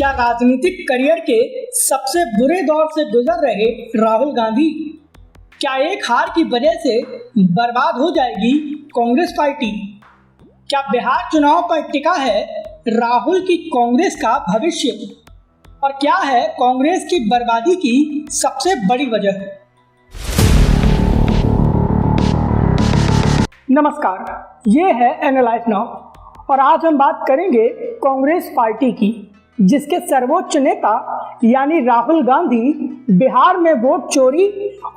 क्या राजनीतिक करियर के सबसे बुरे दौर से गुजर रहे राहुल गांधी, क्या एक हार की वजह से बर्बाद हो जाएगी कांग्रेस पार्टी? क्या बिहार चुनाव पर टिका है राहुल की कांग्रेस का भविष्य? और क्या है कांग्रेस की बर्बादी की सबसे बड़ी वजह? नमस्कार, ये है एनालाइज नाउ और आज हम बात करेंगे कांग्रेस पार्टी की, जिसके सर्वोच्च नेता यानी राहुल गांधी बिहार में वोट चोरी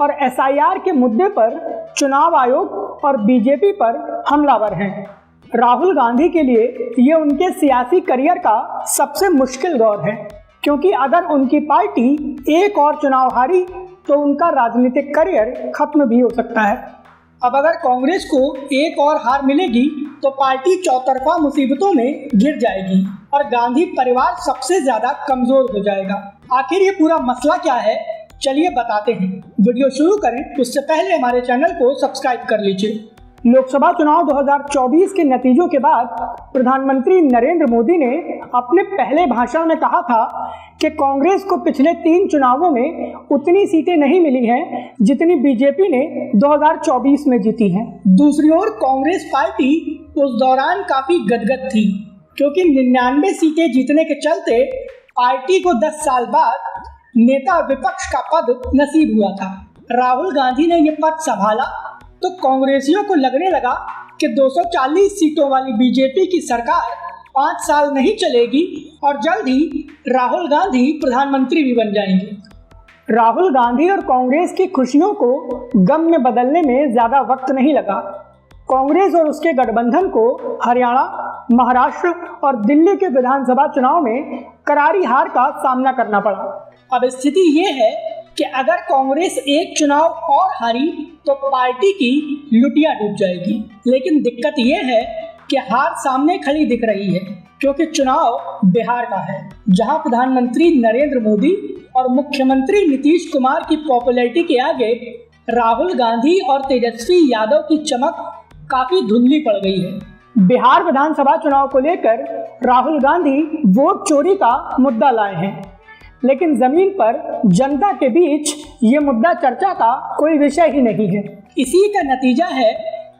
और एसआईआर के मुद्दे पर चुनाव आयोग और बीजेपी पर हमलावर हैं। राहुल गांधी के लिए ये उनके सियासी करियर का सबसे मुश्किल दौर है, क्योंकि अगर उनकी पार्टी एक और चुनाव हारी तो उनका राजनीतिक करियर खत्म भी हो सकता है। अब अगर कांग्रेस को एक और हार मिलेगी तो पार्टी चौतरफा मुसीबतों में घिर जाएगी और गांधी परिवार सबसे ज्यादा कमजोर हो जाएगा। आखिर ये पूरा मसला क्या है, चलिए बताते हैं। वीडियो शुरू करें उससे पहले हमारे चैनल को सब्सक्राइब कर लीजिए। लोकसभा चुनाव 2024 के नतीजों के बाद प्रधानमंत्री नरेंद्र मोदी ने अपने पहले भाषण में कहा था कि कांग्रेस को पिछले 3 चुनावों में उतनी सीटें नहीं मिली हैं जितनी बीजेपी ने 2024 में जीती हैं। दूसरी ओर कांग्रेस पार्टी उस दौरान काफी गदगद थी, क्योंकि 99 सीटें जीतने के चलते पार्टी को 10 साल बाद नेता विपक्ष का पद नसीब हुआ था। राहुल गांधी ने यह पद संभाला तो कांग्रेसियों को लगने लगा कि 240 सीटों वाली बीजेपी की सरकार 5 साल नहीं चलेगी और जल्द ही राहुल गांधी प्रधानमंत्री भी बन जाएंगे। राहुल गांधी और कांग्रेस की खुशियों को गम में बदलने में ज्यादा वक्त नहीं लगा। कांग्रेस और उसके गठबंधन को हरियाणा, महाराष्ट्र और दिल्ली के विधानसभा चुनाव में करारी हार का सामना करना पड़ा। अब स्थिति ये है कि अगर कांग्रेस एक चुनाव और हारी तो पार्टी की लुटिया डूब जाएगी। लेकिन दिक्कत यह है कि हार सामने खड़ी दिख रही है, क्योंकि चुनाव बिहार का है, जहां प्रधानमंत्री नरेंद्र मोदी और मुख्यमंत्री नीतीश कुमार की पॉपुलैरिटी के आगे राहुल गांधी और तेजस्वी यादव की चमक काफी धुंधली पड़ गई है। बिहार विधानसभा चुनाव को लेकर राहुल गांधी वोट चोरी का मुद्दा लाए हैं, लेकिन जमीन पर जनता के बीच ये मुद्दा चर्चा का कोई विषय ही नहीं है। इसी का नतीजा है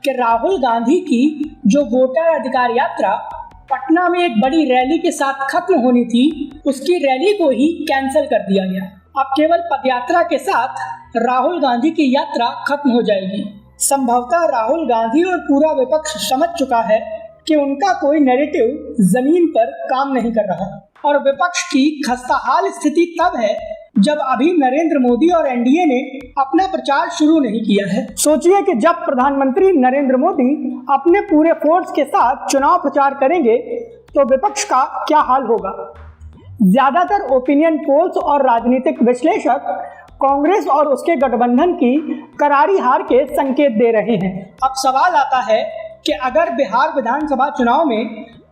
कि राहुल गांधी की जो वोटर अधिकार यात्रा पटना में एक बड़ी रैली के साथ खत्म होनी थी, उसकी रैली को ही कैंसिल कर दिया गया। अब केवल पदयात्रा के साथ राहुल गांधी की यात्रा खत्म हो जाएगी। संभवतः राहुल गांधी और पूरा विपक्ष समझ चुका है कि उनका कोई नैरेटिव जमीन पर काम नहीं कर रहा और विपक्ष की खस्ताहाल स्थिति तब है जब अभी नरेंद्र मोदी और एनडीए ने अपना प्रचार शुरू नहीं किया है। सोचिए कि जब प्रधानमंत्री नरेंद्र मोदी अपने पूरे फोर्स के साथ चुनाव प्रचार करेंगे तो विपक्ष का क्या हाल होगा। ज्यादातर ओपिनियन पोल्स और राजनीतिक विश्लेषक कांग्रेस और उसके गठबंधन की करारी हार के संकेत दे रहे हैं। अब सवाल आता है कि अगर बिहार विधानसभा चुनाव में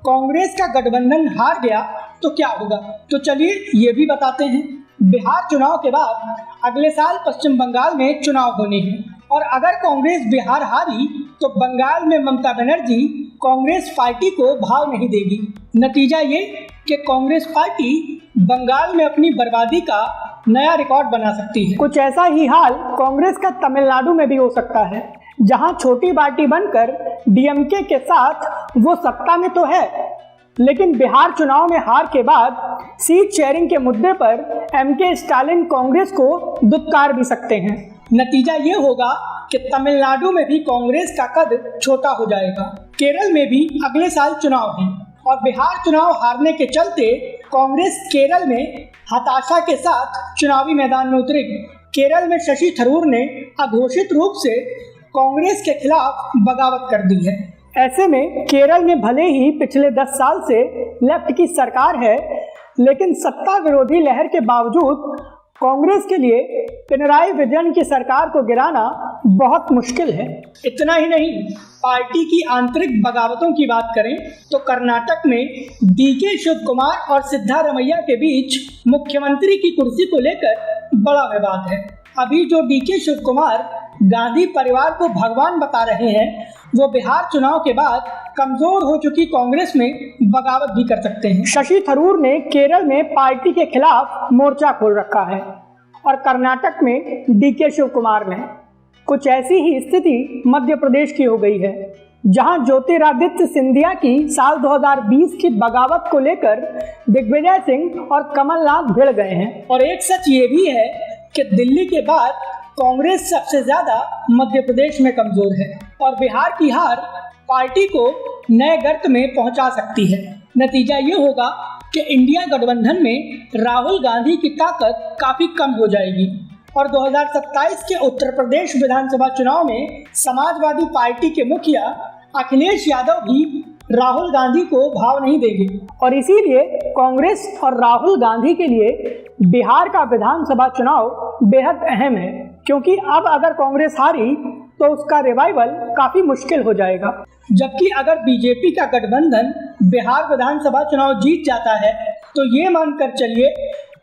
कांग्रेस का गठबंधन हार गया तो क्या होगा। तो चलिए ये भी बताते हैं। बिहार चुनाव के बाद अगले साल पश्चिम बंगाल में चुनाव होने हैं और अगर कांग्रेस बिहार हारी तो बंगाल में ममता बनर्जी कांग्रेस पार्टी को भाव नहीं देगी। नतीजा ये कि कांग्रेस पार्टी बंगाल में अपनी बर्बादी का नया रिकॉर्ड बना सकती है। कुछ ऐसा ही हाल कांग्रेस का तमिलनाडु में भी हो सकता है, जहां छोटी पार्टी बनकर डीएमके के साथ वो सत्ता में तो है, लेकिन बिहार चुनाव में हार के बाद सीट शेयरिंग के मुद्दे पर एमके स्टालिन कांग्रेस को दुत्कार भी सकते हैं। नतीजा ये होगा कि तमिलनाडु में भी कांग्रेस का कद छोटा हो जाएगा। केरल में भी अगले साल चुनाव है और बिहार चुनाव हारने के चलते कांग्रेस केरल में हताशा के साथ चुनावी मैदान में उतरेगी। केरल में शशि थरूर ने अघोषित रूप से कांग्रेस के खिलाफ बगावत कर दी है। ऐसे में केरल में भले ही पिछले 10 साल से लेफ्ट की सरकार है, लेकिन सत्ता विरोधी लहर के बावजूद कांग्रेस के लिए पिनराई विजयन की सरकार को गिराना बहुत मुश्किल है। इतना ही नहीं, पार्टी की आंतरिक बगावतों की बात करें तो कर्नाटक में डीके शिव कुमार और सिद्धारमैया के बीच मुख्यमंत्री की कुर्सी को लेकर बड़ा विवाद है। अभी जो डीके शिव कुमार गांधी परिवार को भगवान बता रहे हैं, वो बिहार चुनाव के बाद कमजोर हो चुकी कांग्रेस में बगावत भी कर सकते हैं। शशि थरूर ने केरल में पार्टी के खिलाफ मोर्चा खोल रखा है और कर्नाटक में डीके शिव कुमार ने। कुछ ऐसी ही स्थिति मध्य प्रदेश की हो गई है, जहां ज्योतिरादित्य सिंधिया की साल 2020 की बगावत को लेकर दिग्विजय सिंह और कमलनाथ भिड़ गए हैं। और एक सच ये भी है कि दिल्ली के बाद कांग्रेस सबसे ज्यादा मध्य प्रदेश में कमजोर है और बिहार की हार पार्टी को नए गर्त में पहुंचा सकती है। नतीजा ये होगा कि इंडिया गठबंधन में राहुल गांधी की ताकत काफी कम हो जाएगी और 2027 के उत्तर प्रदेश विधानसभा चुनाव में समाजवादी पार्टी के मुखिया अखिलेश यादव भी राहुल गांधी को भाव नहीं देंगे। और इसीलिए कांग्रेस और राहुल गांधी के लिए बिहार का विधानसभा चुनाव बेहद अहम है, क्योंकि अब अगर कांग्रेस हारी तो उसका रिवाइवल काफी मुश्किल हो जाएगा। जबकि अगर बीजेपी का गठबंधन बिहार विधानसभा चुनाव जीत जाता है तो ये मानकर चलिए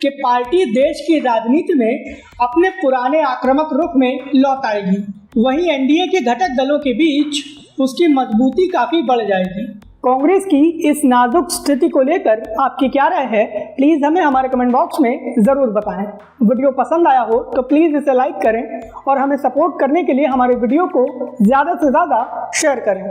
कि पार्टी देश की राजनीति में अपने पुराने आक्रामक रुख में लौट आएगी। वहीं एनडीए के घटक दलों के बीच उसकी मजबूती काफी बढ़ जाएगी। कांग्रेस की इस नाजुक स्थिति को लेकर आपकी क्या राय है, प्लीज हमें हमारे कमेंट बॉक्स में जरूर बताएं। वीडियो पसंद आया हो तो प्लीज इसे लाइक करें और हमें सपोर्ट करने के लिए हमारे वीडियो को ज्यादा से ज्यादा शेयर करें।